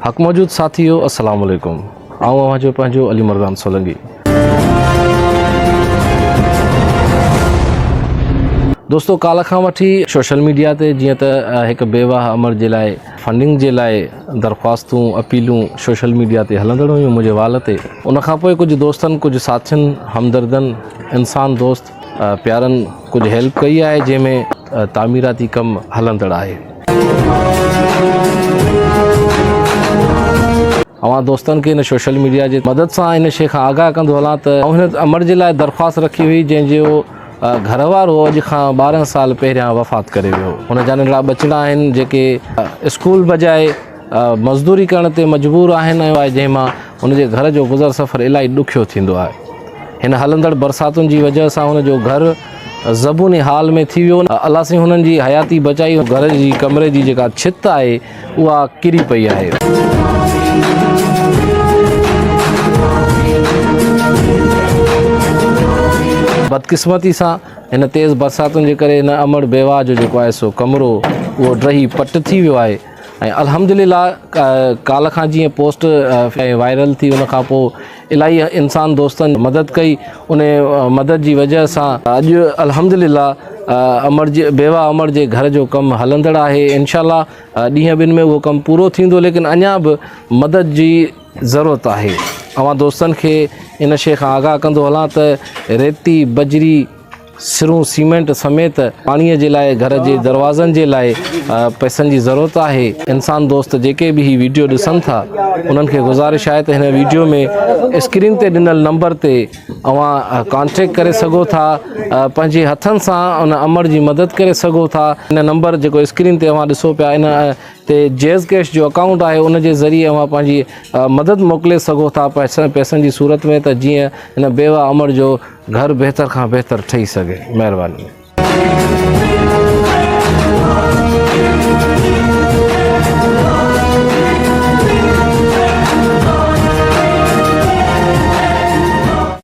हक़ मौजूद साथियों अस्सलाम वालेकुम। आऊं अवांजो पंहिंजो अली मर्दान सोलंकी। दोस्तों काल्ह खां वठी सोशल मीडिया ते जीअं त हिकु बेवाह अमर जे लाइ फंडिंग जे लाइ दरख़्वास्तूं अपीलूं सोशल मीडिया ते हलंदड़ हुयूं मुंहिंजे वाल ते। उन खां पोइ कुझु दोस्तनि कुझु साथियुनि हमदर्दनि इंसान दोस्त प्यारनि कुझु हेल्प कई आहे जंहिंमें तामीराती कमु हलंदड़ आहे। अवां दोस्तनि खे इन सोशल मीडिया जे मदद सां इन शइ खां आगाह कंदो हलां त हिन अमर जे लाइ दरख़्वास्त रखी हुई जंहिंजो घर वारो अॼु खां 12 साल पहिरियां वफ़ात करे वियो। हुन जा नंढड़ा बचड़ा आहिनि जेके स्कूल बजाए मज़दूरी करण ते मजबूर आहिनि ऐं जंहिंमां हुनजे घर जो गुज़र सफ़र इलाही ॾुखियो थींदो आहे। हिन हलंदड़ बरसातुनि जी वजह सां हुनजो घर ज़बूनी हाल में थी वियो। अलाह साईं हुननि जी हयाती बचाई। घर जी कमरे जी जेका छित आहे उहा किरी पई आहे। बदकिस्मती सां हिन तेज़ बरसातुनि जे करे हिन अमर बेवाह जो जेको आहे सो कमिरो उहो ड्रही पट थी वियो आहे। ऐं अल्हम्दुलिल्लाह काल्ह खां जीअं पोस्ट वायरल थी उन खां पोइ इलाही इंसान दोस्तनि मदद कई। उन मदद जी वजह सां अॼु अल्हम्दुलिल्लाह अमर जे बेवाह अमर जे घर जो कमु हलंदड़ आहे। इंशाअल्लाह ॾींहं ॿिनि में उहो कमु पूरो थींदो, लेकिन अञा बि मदद जी ज़रूरत आहे। अवां दोस्तनि खे इन शइ खां आगाह कंदो हलां त रेती बजरी सिरूं सीमेंट समेत पाणीअ जे लाइ घर जे दरवाज़नि जे लाइ पैसनि जी ज़रूरत आहे। इंसान दोस्त जेके बि ही वीडियो ॾिसनि था उन्हनि खे गुज़ारिश आहे त हिन वीडियो में स्क्रीन ते ॾिनल नंबर ते अवां कॉन्टेक्ट करे सघो था, पंहिंजे हथनि सां उन अमर जी मदद करे सघो था। हिन नंबर जेको स्क्रीन ते अवां ॾिसो पिया इन ते जैज़ कैश जो अकाउंट आहे, उन जे ज़रिए अवां पंहिंजी मदद मोकिले सघो था पैसनि जी सूरत में, त जीअं हिन बेवाह अमर जो घर बहितर खां बहितर ठही सघे। महिरबानी।